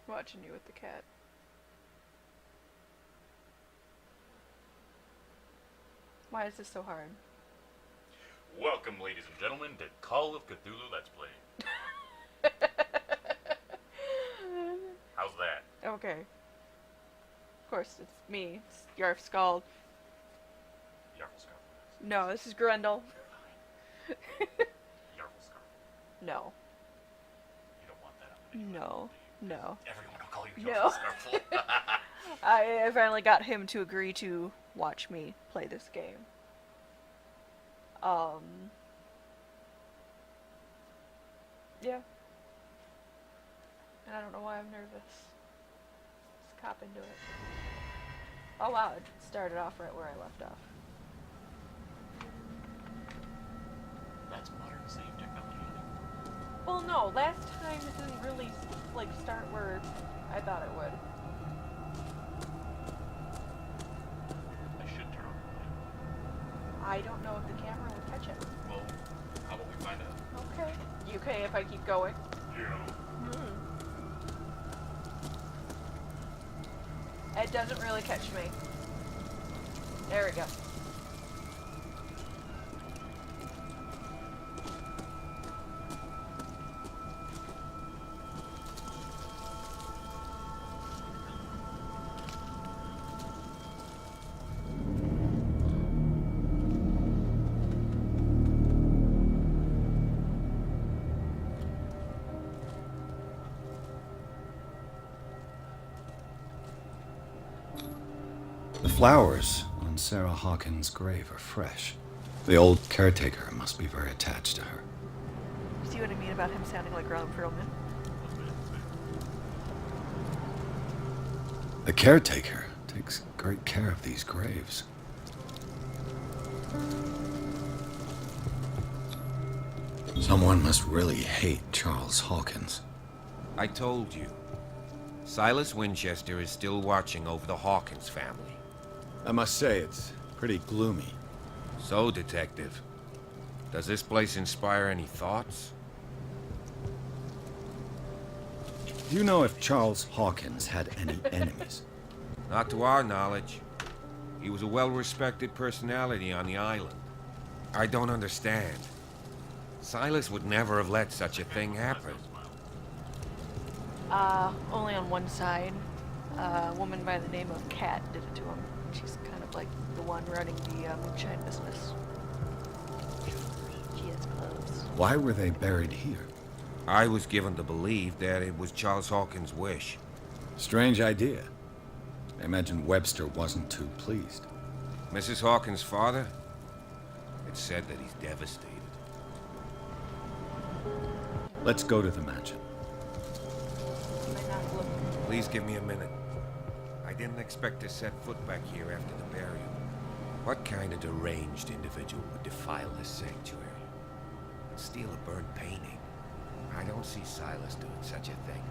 Watching you with the cat. Why is this so hard? Welcome, ladies and gentlemen, to Call of Cthulhu Let's Play. How's that? Okay. Of course, it's me. It's Yarf Scald. Yarfelscar. No, this is Grendal. Yarfelscar. No. You don't want that on the No. No. Everyone will call you No. Yarfelscar. I finally got him to agree to watch me play this game. Yeah. And I don't know why I'm nervous. Just cop into it. Oh wow, it started off right where I left off. That's modern save technology. Well, no, last time it didn't really, start where I thought it would. I should turn on the light. I don't know if the camera would catch it. Well, how about we find out? Okay. You okay if I keep going? Yeah. It doesn't really catch me. There we go. The flowers on Sarah Hawkins' grave are fresh. The old caretaker must be very attached to her. See what I mean about him sounding like Ron Perlman? The caretaker takes great care of these graves. Someone must really hate Charles Hawkins. I told you. Silas Winchester is still watching over the Hawkins family. I must say, it's pretty gloomy. So, Detective, does this place inspire any thoughts? Do you know if Charles Hawkins had any enemies? Not to our knowledge. He was a well-respected personality on the island. I don't understand. Silas would never have let such a thing happen. Only on one side. A woman by the name of Kat did it to him. She's kind of like the one running the moonshine business. She has clothes. Why were they buried here? I was given to believe that it was Charles Hawkins' wish. Strange idea. I imagine Webster wasn't too pleased. Mrs. Hawkins' father? It's said that he's devastated. Let's go to the mansion. Might not look. Please give me a minute. I didn't expect to set foot back here after the burial. What kind of deranged individual would defile this sanctuary? And steal a burnt painting? I don't see Silas doing such a thing.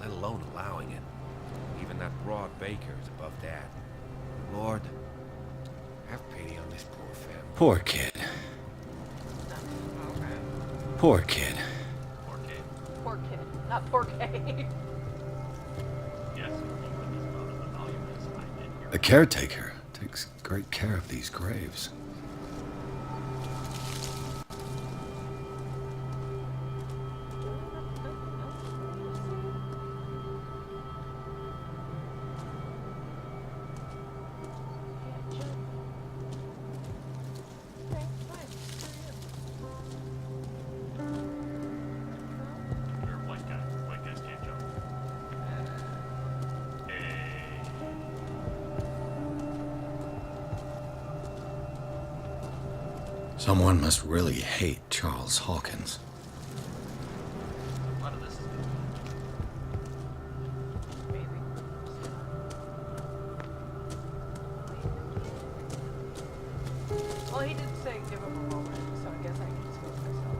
Let alone allowing it. Even that broad baker is above that. Lord, have pity on this poor family. Poor kid. Poor kid. Poor kid. Poor kid. Not poor K. Yes, even as loud as the volume is, I did hear The caretaker takes great care of these graves. You're a white guy. White guys can't jump. Hey. Someone must really hate Charles Hawkins. A lot of this is Maybe. Well, he did say give him a moment, so I guess I can just go myself.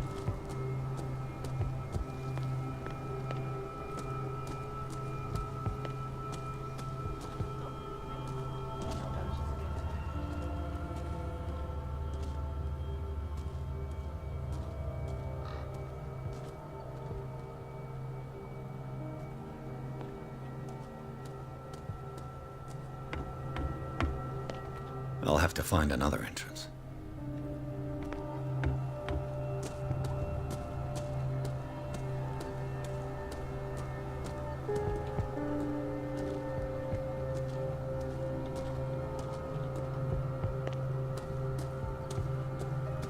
I'll have to find another entrance.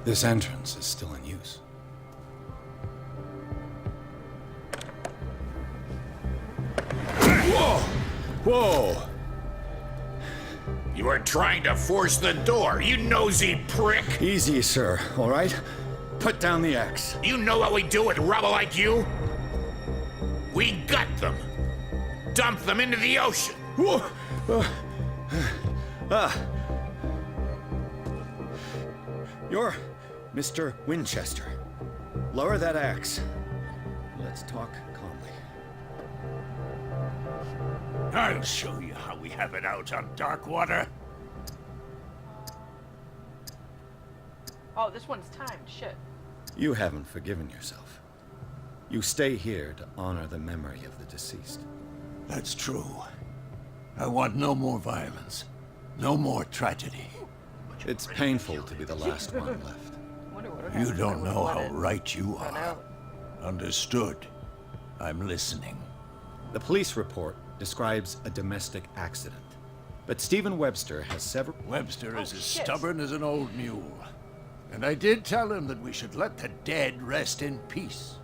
This entrance is still in use. Whoa! Whoa! You are trying to force the door, you nosy prick! Easy, sir, all right? Put down the axe. You know what we do with rubble like you? We gut them. Dump them into the ocean. Whoa! You're Mr. Winchester. Lower that axe. Let's talk calmly. I'll show you how we have it out on dark water. Oh, this one's timed. Shit. You haven't forgiven yourself. You stay here to honor the memory of the deceased. That's true. I want no more violence. No more tragedy. It's painful to be the last one left. I wonder what would You happen if I don't would've know let how it right you run are. out. Understood. I'm listening. The police report describes a domestic accident, but Stephen Webster has several... Webster is as shit. stubborn as an old mule. And I did tell him that we should let the dead rest in peace.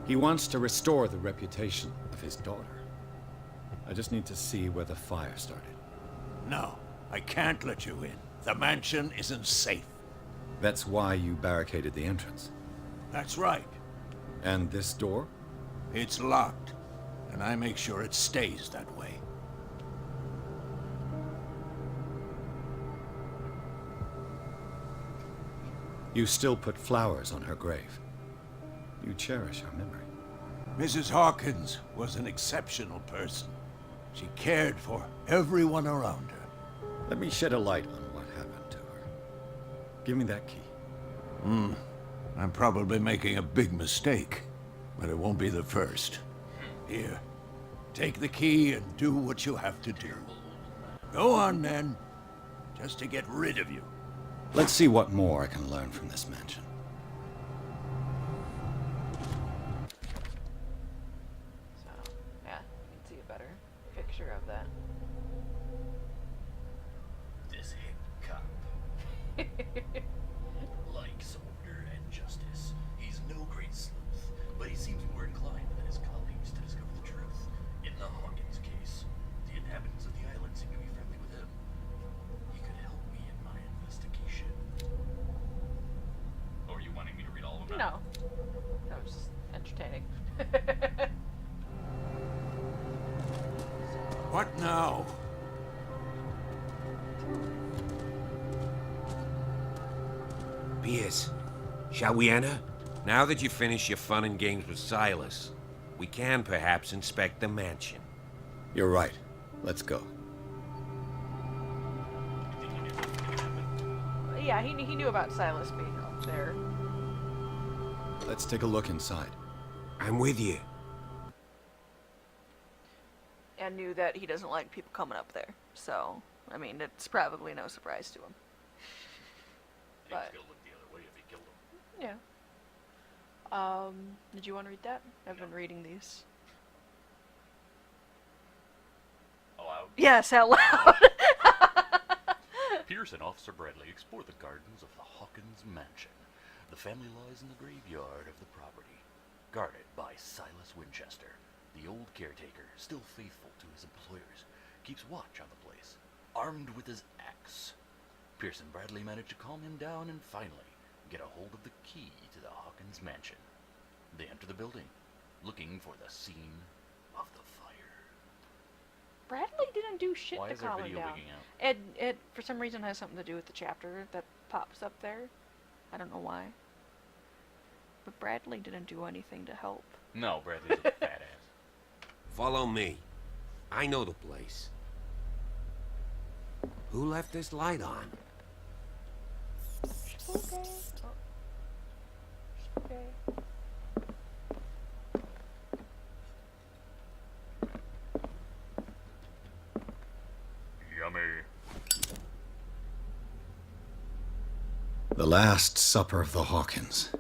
He wants to restore the reputation of his daughter. I just need to see where the fire started. No, I can't let you in. The mansion isn't safe. That's why you barricaded the entrance. That's right. And this door? It's locked, and I make sure it stays that way. You still put flowers on her grave. You cherish her memory. Mrs. Hawkins was an exceptional person. She cared for everyone around her. Let me shed a light on what happened to her. Give me that key. I'm probably making a big mistake, but it won't be the first. Here, take the key and do what you have to do. Go on, then, just to get rid of you. Let's see what more I can learn from this mansion. So, yeah, you can see a better picture of that. This hick cop likes order and justice. He's no great sleuth, but he seems more inclined than his colleagues to discover the truth. In the Hawkins case, the inhabitants of the island seem to be friendly with him. He could help me in my investigation. Or are you wanting me to read all of them? No. That was just entertaining. What now? Pierce, shall we enter? Now that you've finished your fun and games with Silas, we can perhaps inspect the mansion. You're right. Let's go. Yeah, he knew about Silas being up there. Let's take a look inside. I'm with you. And knew that he doesn't like people coming up there. So, I mean, it's probably no surprise to him. He was But- gonna look the other way if he killed him. Yeah. Did you want to read that? I've been reading these. Aloud. Yes, out loud. Pierce and Officer Bradley explore the gardens of the Hawkins mansion. The family lies in the graveyard of the property, guarded by Silas Winchester. The old caretaker, still faithful to his employers, keeps watch on the place, armed with his axe. Pierce and Bradley manage to calm him down and finally get a hold of the key to the Hawkins mansion. They enter the building, looking for the scene of the fire. Bradley didn't do shit Why to is there calm him video down. leaking out? It for some reason has something to do with the chapter that pops up there. I don't know why. But Bradley didn't do anything to help. No, Bradley's a badass. Follow me. I know the place. Who left this light on? Okay. Oh. Okay. Yummy. The Last Supper of the Hawkins.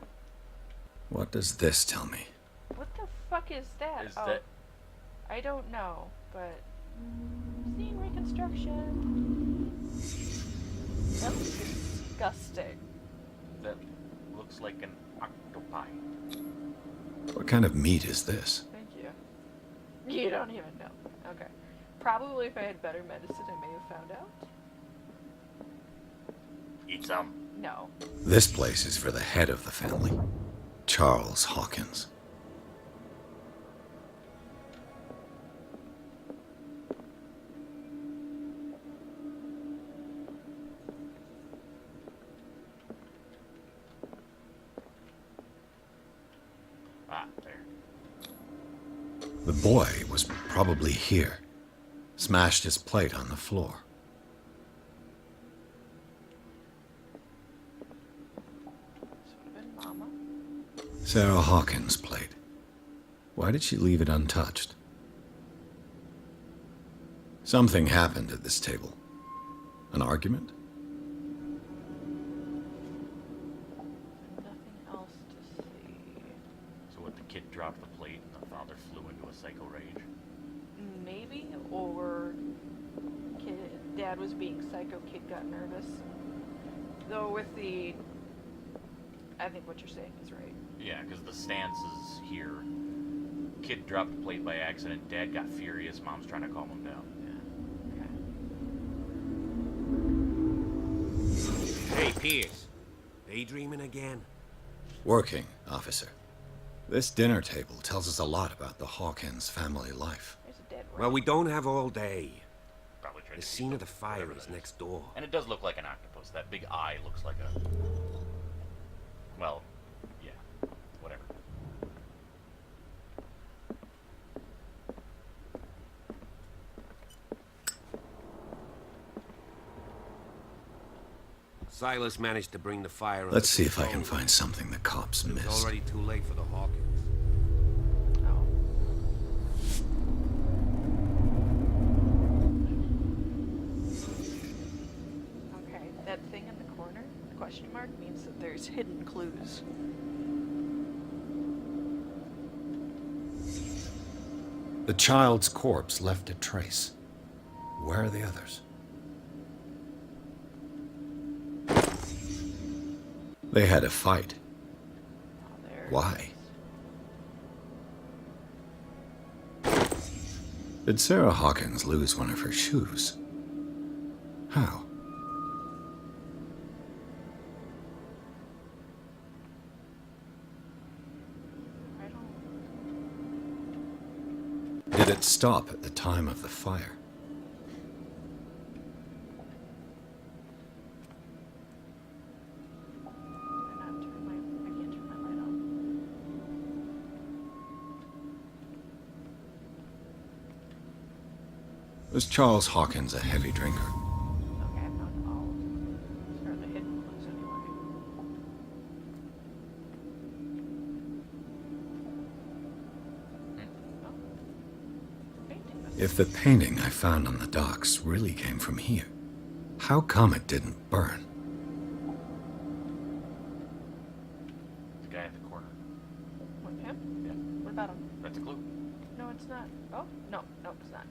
What does this tell me? What the fuck is that? Is that... I don't know, but scene reconstruction. That looks disgusting. That looks like an octopi. What kind of meat is this? Thank you. You don't even know. Okay. Probably if I had better medicine, I may have found out. Eat some. No. This place is for the head of the family, Charles Hawkins. Ah, there. The boy was probably here. Smashed his plate on the floor. This would have been Mama. Sarah Hawkins' plate. Why did she leave it untouched? Something happened at this table. An argument? Nothing else to see. So what, the kid dropped the plate and the father flew into a psycho rage? Maybe, or Dad was being psycho, kid got nervous. Though with the... I think what you're saying is right. Yeah, because the stance is here. Kid dropped the plate by accident, Dad got furious, Mom's trying to calm him down. Okay. Hey, Pierce. Daydreaming again? Working, officer. This dinner table tells us a lot about the Hawkins family life. There's a dead rat. Well, we don't have all day. Probably tried The to scene eat of the something, fire whatever is that next door. And it does look like an octopus. That big eye looks like a... Well, yeah, whatever. Silas managed to bring the fire under Let's see if I can control. find something the cops It was missed. already too late for the Hawkins. Oh. Okay, that thing in the corner, the question mark, means that there's hidden clues. The child's corpse left a trace. Where are the others? They had a fight. Oh, there. it Why? is. Did Sarah Hawkins lose one of her shoes? How? I don't... Did it stop at the time of the fire? I can't turn my light on. Was Charles Hawkins a heavy drinker? Okay, I'm not all. These are the hidden clues anyway. Oh. Painting this. If the painting I found on the docks really came from here, how come it didn't burn? The guy at the corner. What, him? Yeah, What about him? that's a clue. No, it's not. Oh, no, it's not.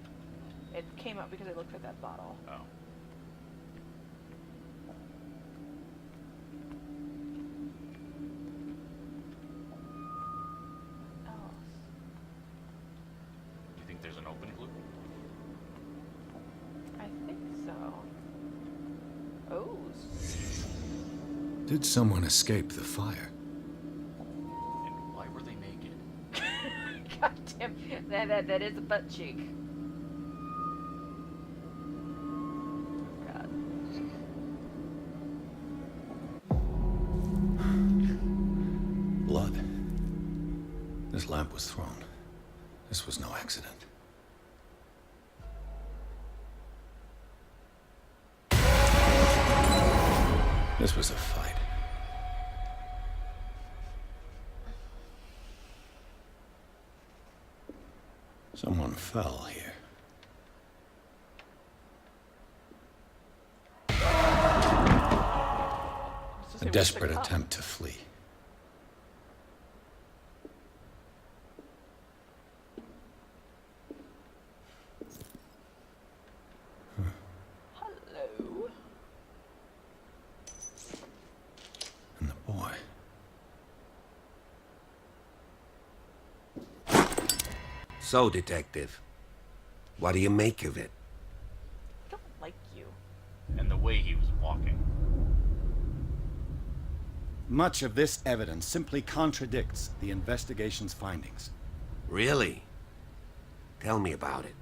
It came up because I looked at that bottle. Oh. Oh. Do you think there's an open clue? I think so. Oh. Did someone escape the fire? And why were they naked? God damn. That is a butt cheek. God. Blood. This lamp was thrown. This was no accident. This was a fight. Someone fell here. This is A with the desperate cup. attempt to flee. Hello. And the boy. So, Detective, what do you make of it? I don't like you. And the way he was walking. Much of this evidence simply contradicts the investigation's findings. Really? Tell me about it.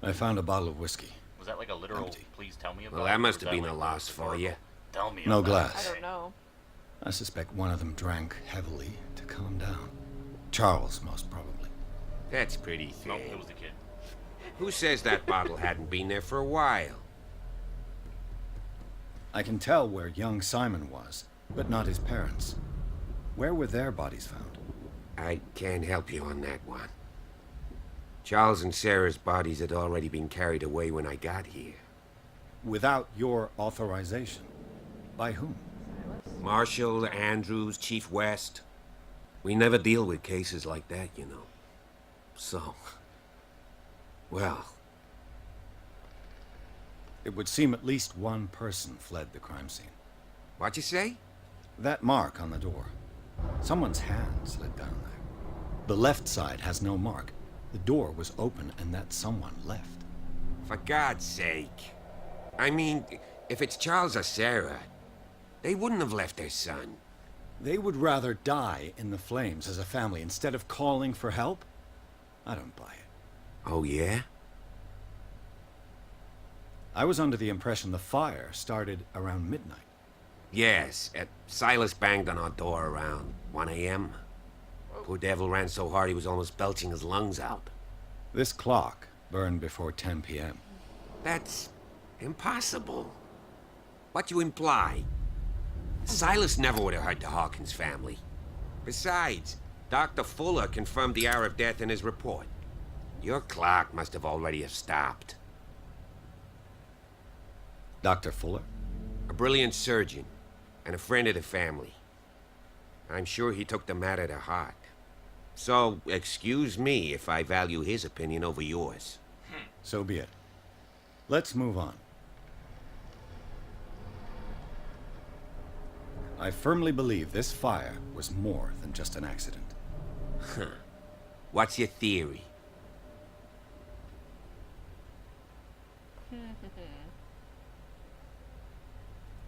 I found a bottle of whiskey. Was that like a literal, Empty. please tell me about Well, it? that or must was have been like a loss for you. Tell me No about glass. I don't know. I suspect one of them drank heavily to calm down. Charles, most probably. That's pretty it. No, thin. it was the kid. Who says that bottle hadn't been there for a while? I can tell where young Simon was, but not his parents. Where were their bodies found? I can't help you on that one. Charles and Sarah's bodies had already been carried away when I got here. Without your authorization. By whom? Marshall, Andrews, Chief West. We never deal with cases like that, you know. So, well, It would seem at least one person fled the crime scene. what you say? That mark on the door. Someone's hand slid down there. The left side has no mark. The door was open and that someone left. For God's sake. I mean, if it's Charles or Sarah, they wouldn't have left their son. They would rather die in the flames as a family instead of calling for help? I don't buy it. Oh, yeah? I was under the impression the fire started around midnight. Yes, Silas banged on our door around 1 a.m. Poor devil ran so hard he was almost belching his lungs out. This clock burned before 10 p.m. That's impossible. What you imply? Silas never would have hurt the Hawkins family. Besides, Dr. Fuller confirmed the hour of death in his report. Your clock must have already have stopped. Dr. Fuller? A brilliant surgeon and a friend of the family. I'm sure he took the matter to heart. So, excuse me if I value his opinion over yours. So be it. Let's move on. I firmly believe this fire was more than just an accident. What's your theory?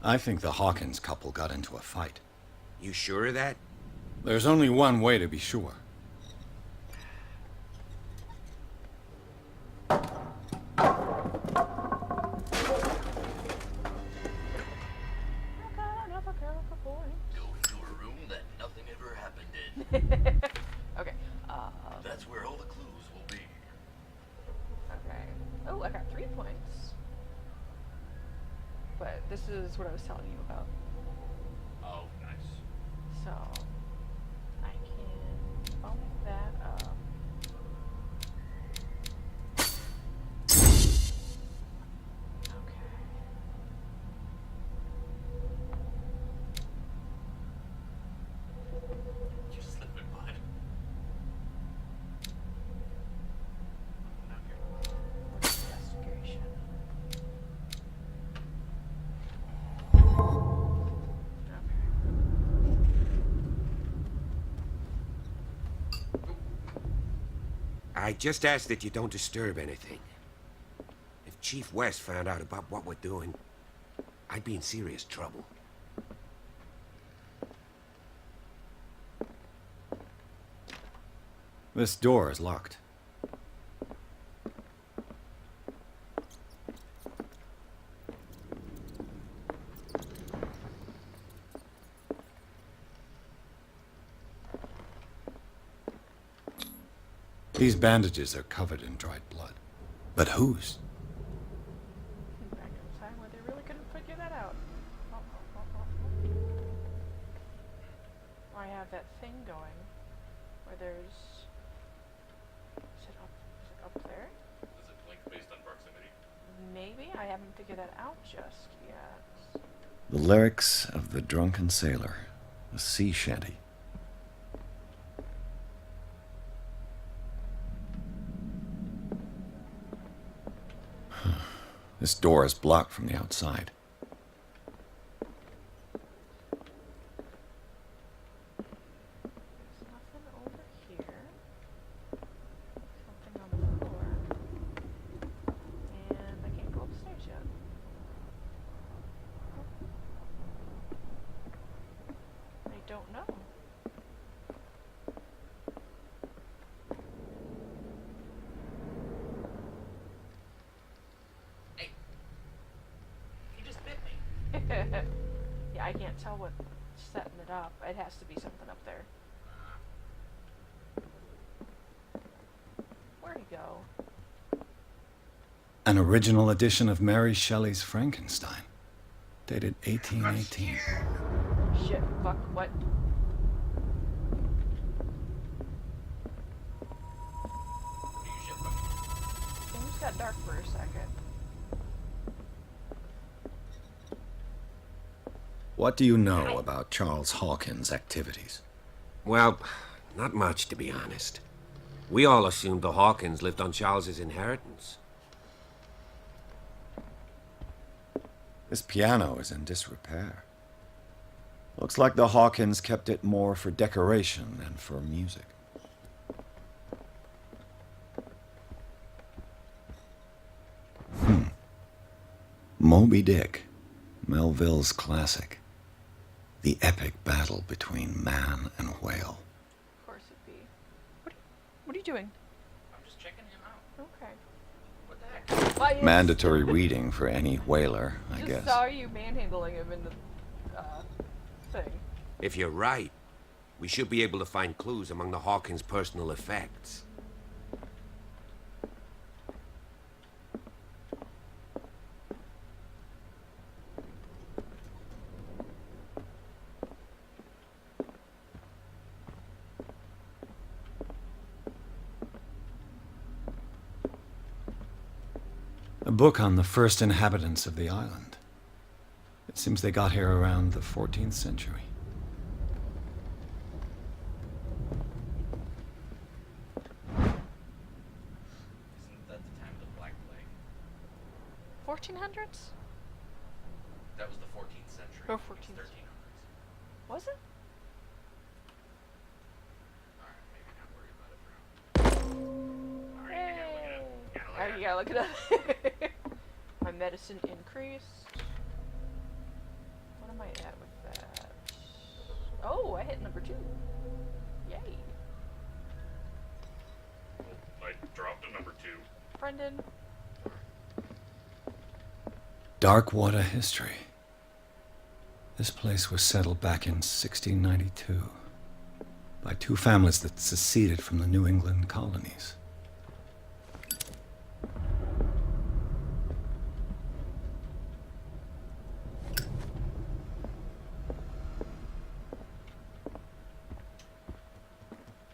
I think the Hawkins couple got into a fight. You sure of that? There's only one way to be sure. Go into a room that nothing ever happened in. Okay. That's where all the clues will be. Okay. Oh, I got 3 points. But this is what I was telling you about. Oh, nice. So, I can bump that up. Okay. You slipping, bud. Investigation. I just ask that you don't disturb anything. If Chief West found out about what we're doing, I'd be in serious trouble. This door is locked. These bandages are covered in dried blood. But whose? Back in time where they really couldn't figure that out. I have that thing going where there's. Is it up there? Does it blink based on proximity? Maybe? I haven't figured that out just yet. The lyrics of the drunken sailor. A sea shanty. This door is blocked from the outside. There's nothing over here. Something on the floor. And I can't go upstairs yet. I don't know. Hey, he just bit me. Yeah, I can't tell what's setting it up. It has to be something up there. Where'd he go? An original edition of Mary Shelley's Frankenstein. Dated 1818. Shit, fuck, what? What do you shit from? Things got dark for a second. What do you know about Charles Hawkins' activities? Well, not much, to be honest. We all assumed the Hawkins lived on Charles's inheritance. This piano is in disrepair. Looks like the Hawkins kept it more for decoration than for music. Moby Dick, Melville's classic. The epic battle between man and whale. Of course it'd be. What are you doing? I'm just checking him out. Okay. What the heck? Why is- Mandatory reading for any whaler, I Just guess. saw you manhandling him in the thing. If you're right, we should be able to find clues among the Hawkins' personal effects. A book on the first inhabitants of the island. It seems they got here around the 14th century. Isn't that the time of the Black Plague? 1400s? That was the 14th century. Oh, It was 14th. 1300s. Was it? Alright, maybe not worry about it for now. Alright, Hey. You gotta look it up. My medicine increased. What am I at with that? Oh, I hit number 2. Yay. I dropped a number 2. Brendan. Darkwater history. This place was settled back in 1692 by two families that seceded from the New England colonies.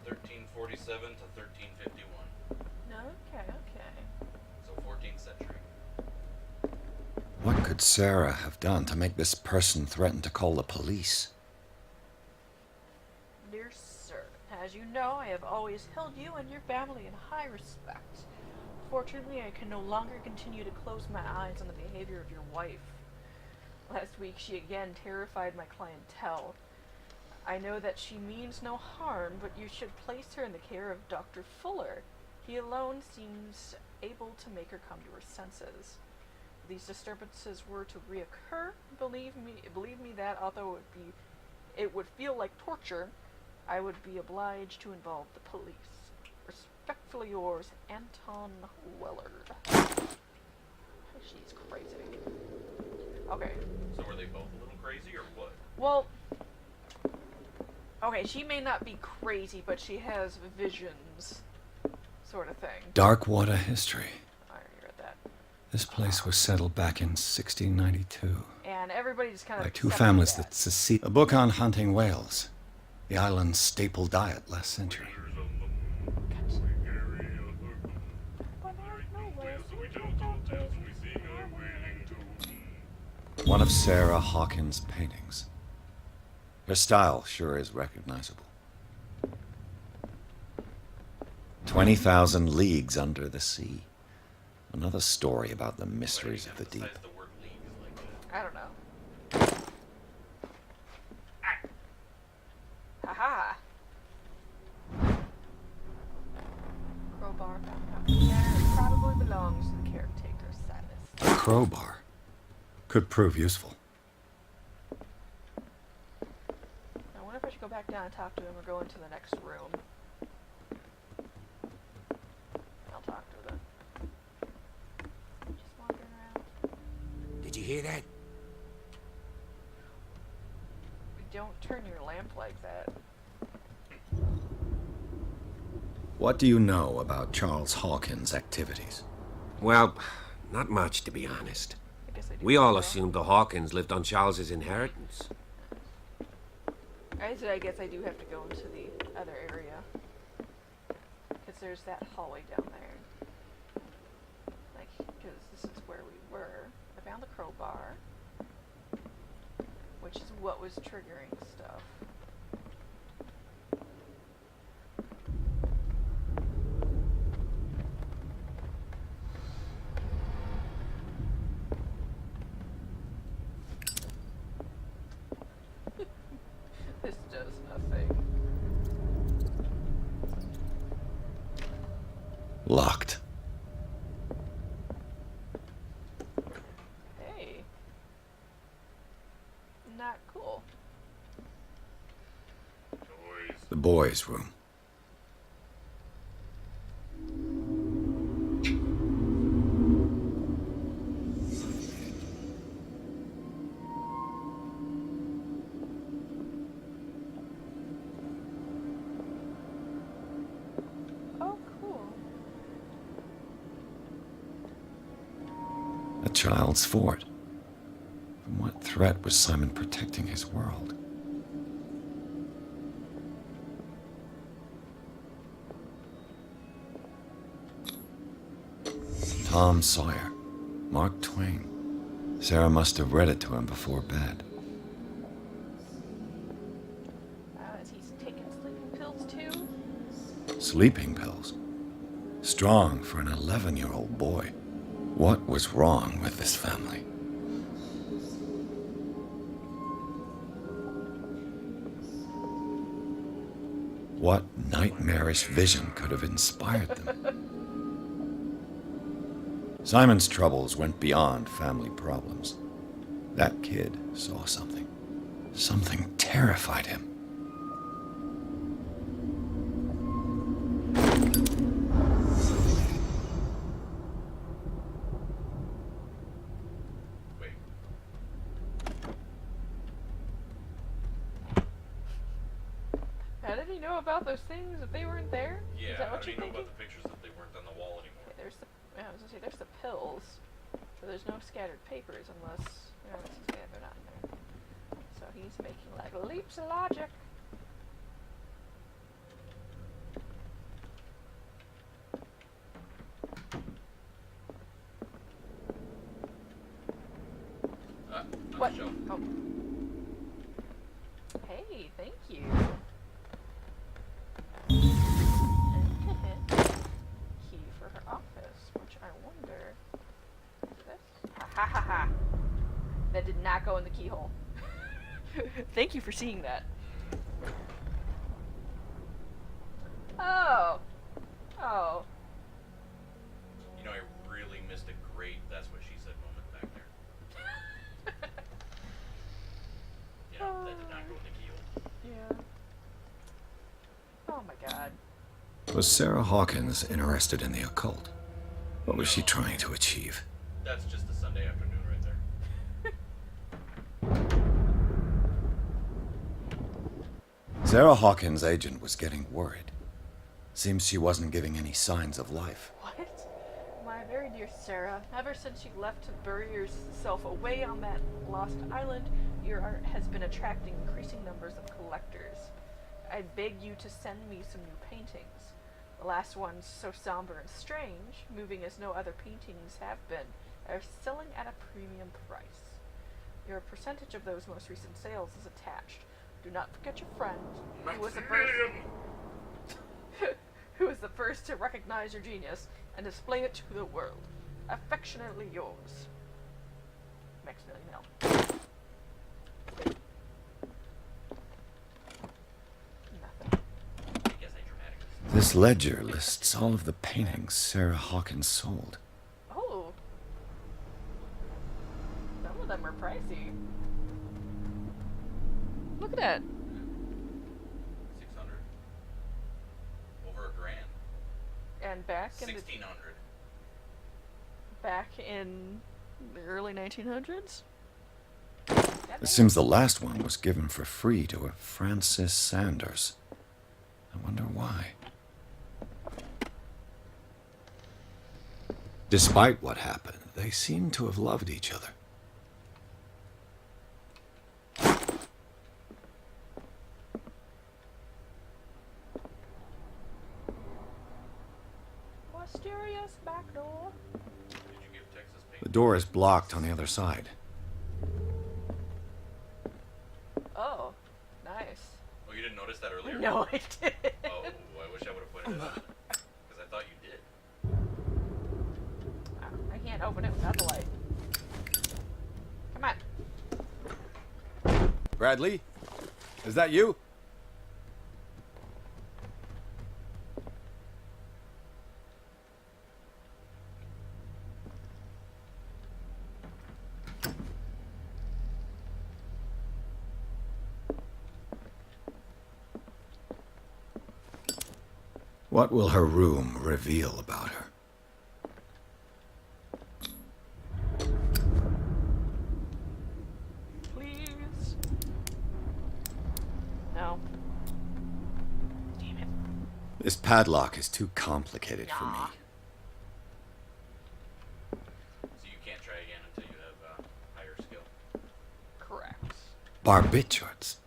(1347 to 1351). Okay. So 14th century. What could Sarah have done to make this person threaten to call the police? Dear sir, as you know, I have always held you and your family in high respect. Fortunately, I can no longer continue to close my eyes on the behavior of your wife. Last week, she again terrified my clientele. I know that she means no harm, but you should place her in the care of Dr. Fuller. He alone seems able to make her come to her senses. If these disturbances were to reoccur, believe me that although it would feel like torture, I would be obliged to involve the police. Respectfully yours, Anton Willard. She's crazy. Okay. So were they both a little crazy or what? Well, okay, she may not be crazy, but she has visions, sort of thing. Darkwater history. I already read that. This place was settled back in 1692 And everybody just kind of by two families that seceded. A book on hunting whales, the island's staple diet last century. But there's no way to One of Sarah Hawkins' paintings. Her style sure is recognizable. 20,000 Leagues Under the Sea. Another story about the mysteries of the deep. I don't know. Haha! Crowbar found out from there. It probably belongs to the caretaker, Silas. A crowbar. Could prove useful. I wonder if I should go back down and talk to him or go into the next room. I'll talk to them. Just wandering around. Did you hear that? Don't turn your lamp like that. What do you know about Charles Hawkins' activities? Well, not much, to be honest. I guess I do. We all know. assumed the Hawkins lived on Charles's inheritance. I guess I do have to go into the other area. Because there's that hallway down there. Like, because this is where we were. I found the crowbar. Which is what was triggering stuff. This does nothing. Locked. Hey. Not cool. The boys' room. Oh, cool. A child's fort. From what threat was Simon protecting his world? Tom Sawyer. Mark Twain. Sarah must have read it to him before bed. Is he taking sleeping pills too? Sleeping pills. Strong for an 11-year-old boy. What was wrong with this family? What nightmarish vision could have inspired them? Simon's troubles went beyond family problems. That kid saw something. Something terrified him. Wait. How did he know about those things if they weren't there? Yeah, Is that how what do you're you know thinking? about the pictures that they weren't on the wall anymore? Okay, there's the. I was gonna say there's the pills, but there's no scattered papers unless yeah, they're not in there. So he's making like leaps of logic. What? Shelf. Oh. Hey, thank you. Key for her office, which I wonder. Is it this? Ha ha ha ha! That did not go in the keyhole. Thank you for seeing that. Oh. Oh. You know, I really missed a great "that's what she said" moment back there. You know, that did not go in the keyhole. Yeah. Oh my god. Was Sarah Hawkins interested in the occult? What was she trying to achieve? That's just a Sunday afternoon right there. Sarah Hawkins' agent was getting worried. Seems she wasn't giving any signs of life. What? My very dear Sarah, ever since you left to bury yourself away on that lost island, your art has been attracting increasing numbers of collectors. I beg you to send me some new paintings. The last ones, so somber and strange, moving as no other paintings have been, are selling at a premium price. Your percentage of those most recent sales is attached. Do not forget your friend, who was the first who was the first to recognize your genius and display it to the world. Affectionately yours, Maximilian L. Nothing. This ledger lists all of the paintings Sarah Hawkins sold. Oh, some of them are pricey. Look at that. 600. Over $1,000. And back in 1,600. back in the early 1900s. It seems the last one was given for free to a Francis Sanders. I wonder why. Despite what happened, they seem to have loved each other. Mysterious back door. Did you give Texas The door is blocked on the other side. Oh, nice. Oh, you didn't notice that earlier? No, I didn't. Oh, I wish I would have pointed it out. Because I thought you did. I can't open it without the light. Come on. Bradley? Is that you? What will her room reveal about her? Please. No. Damn it. This padlock is too complicated for me. So you can't try again until you have higher skill. Correct. Barbiturates.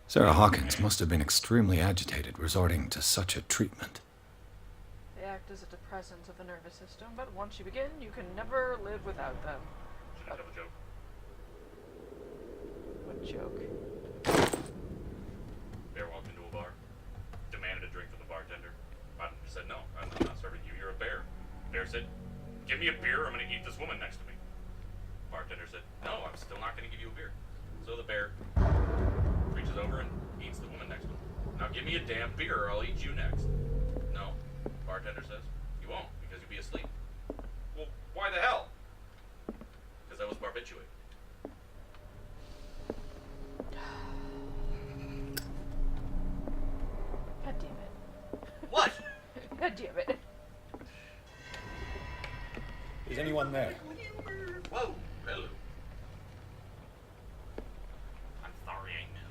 Sarah Hawkins must have been extremely agitated resorting to such a treatment. They act as a depressant of the nervous system, but once you begin, you can never live without them. Should I have a joke? What joke? Bear walked into a bar, demanded a drink from the bartender. Bartender said, "No, I'm not serving you. You're a bear." Bear said, "Give me a beer. I'm going to eat this woman next to me." Bartender said, "No, I'm still not going to give you a beer." So the bear reaches over and eats the woman next to him. "Now give me a damn beer or I'll eat you next." "No," bartender says, "you won't because you'll be asleep." "Well, why the hell?" "Because I was barbiturate." God damn it. What? God damn it. Is anyone there? Whoa, hello. I'm sorry I knew.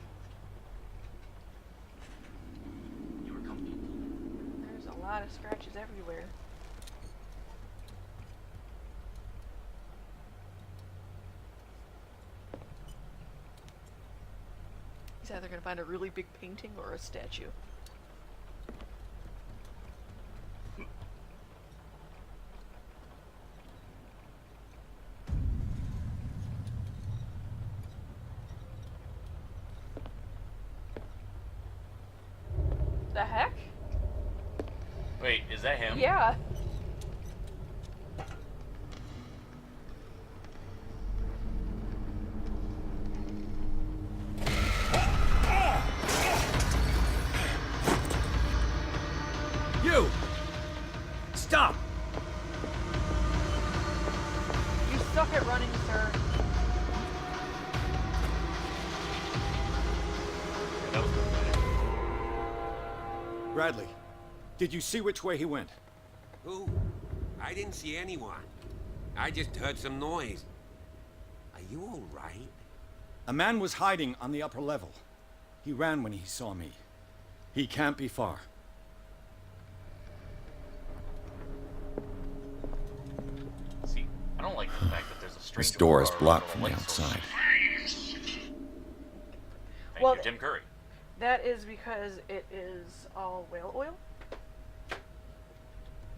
You were comfy. There's a lot of scratches everywhere. He's either gonna find a really big painting or a statue. The heck? Wait, is that him? Yeah. You! Stop! You suck at running, sir. That was pathetic. Bradley, did you see which way he went? Who? I didn't see anyone. I just heard some noise. Are you all right? A man was hiding on the upper level. He ran when he saw me. He can't be far. See, I don't like the fact that there's a string This to a door is car blocked with a from the light source. outside. Thank Well, you, Tim Curry. That is because it is all whale oil.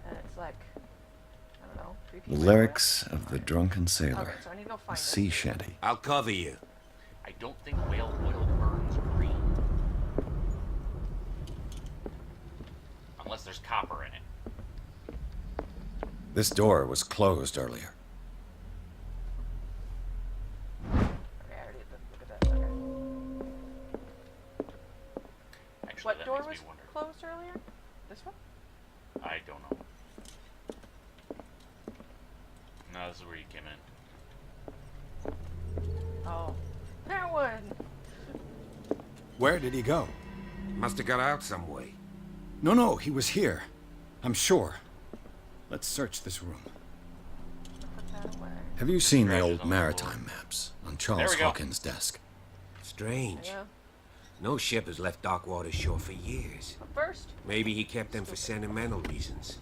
And it's like, I don't know. The lyrics of the drunken sailor. Okay, so I need to go A find sea it. shanty. I'll cover you. I don't think whale oil burns green. Unless there's copper in it. This door was closed earlier. Okay, I already did look at that. Okay. Actually, What that door makes was me wonder. closed earlier? This one? I don't know. No, this is where you came in. Oh. That one! Where did he go? Must have got out some way. No, he was here. I'm sure. Let's search this room. Put that away. Have you seen the Scratches old on the maritime maps on Charles we go. Hawkins' desk? Strange. Yeah. No ship has left Darkwater shore for years. First. Maybe he kept them for sentimental reasons.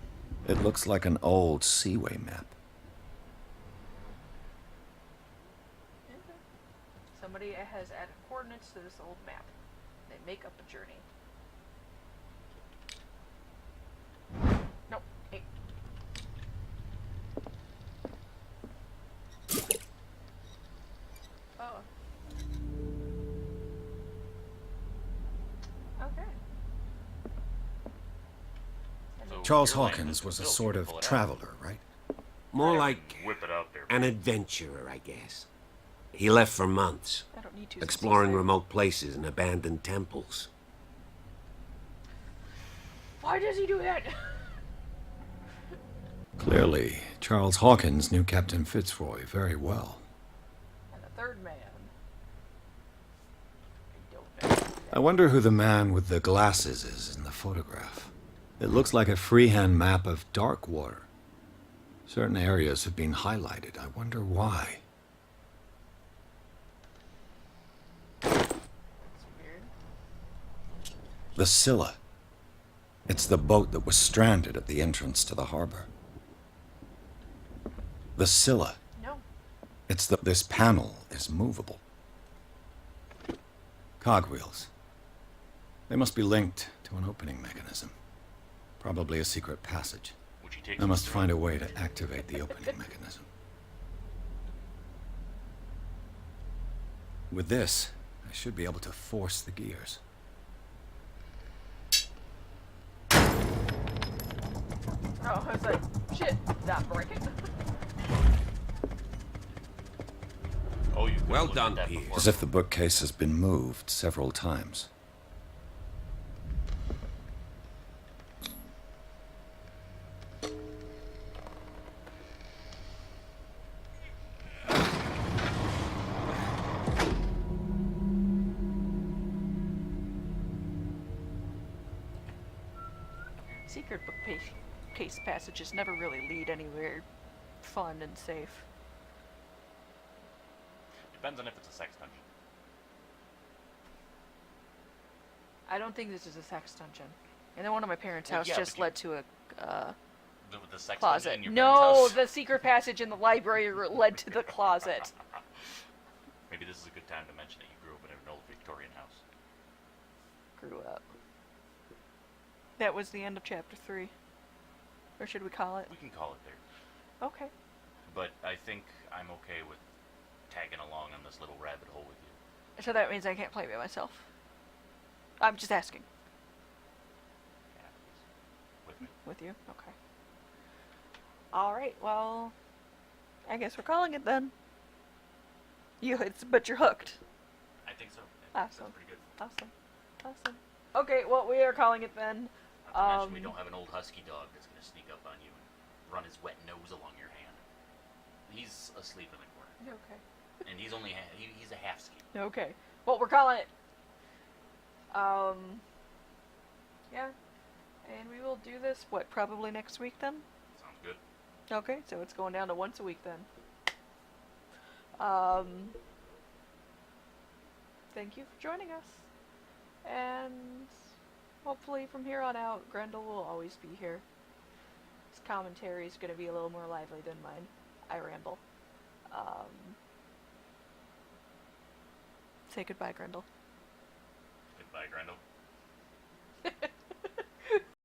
It looks like an old seaway map. Somebody has added coordinates to this old map. They make up a journey. Nope. Hey. Oh. Okay. So Charles your land Hawkins is was a built, sort you of pull it out. traveler, right? More Yeah, like whip it out there. an adventurer, I guess. He left for months, I don't need to. exploring remote places and abandoned temples. Why does he do that? Clearly, Charles Hawkins knew Captain Fitzroy very well. And the third man. I don't know. I wonder who the man with the glasses is in the photograph. It looks like a freehand map of Darkwater. Certain areas have been highlighted. I wonder why. It's weird. The Scylla. It's the boat that was stranded at the entrance to the harbor. The Scylla. No. This panel is movable. Cogwheels. They must be linked to an opening mechanism. Probably a secret passage. Which he takes I must with find a way to activate the opening mechanism. With this, I should be able to force the gears. Oh, I was like, shit, not breaking. Oh, you could've Well looked done, at that Pierce. before. As if the bookcase has been moved several times. Secret bookcase passages never really lead anywhere fun and safe. Depends on if it's a sex dungeon. I don't think this is a sex dungeon. And then one of my parents' Well, house yeah, just but you- led to a The sex dungeon closet. in your No, parents' house? the secret passage in the library led to the closet. Maybe this is a good time to mention that you grew up in an old Victorian house. Grew up. That was the end of chapter 3. Or should we call it? We can call it there. Okay. But I think I'm okay with tagging along on this little rabbit hole with you. So that means I can't play by myself. I'm just asking. Yeah, please. With me. With you? Okay. Alright, well, I guess we're calling it then. But you're hooked. I think so. Yeah, Awesome. That's pretty good. Awesome. Awesome. Okay, well, we are calling it then. Not to mention we don't have an old husky dog that's going to sneak up on you and run his wet nose along your hand. He's asleep in the corner. Okay. And he's only he's a half ski. Okay. Well, we're calling it. Yeah. And we will do this, what, probably next week then? Sounds good. Okay, so it's going down to once a week then. Thank you for joining us. And hopefully from here on out, Grendal will always be here. His commentary is going to be a little more lively than mine. I ramble. Say goodbye, Grendal.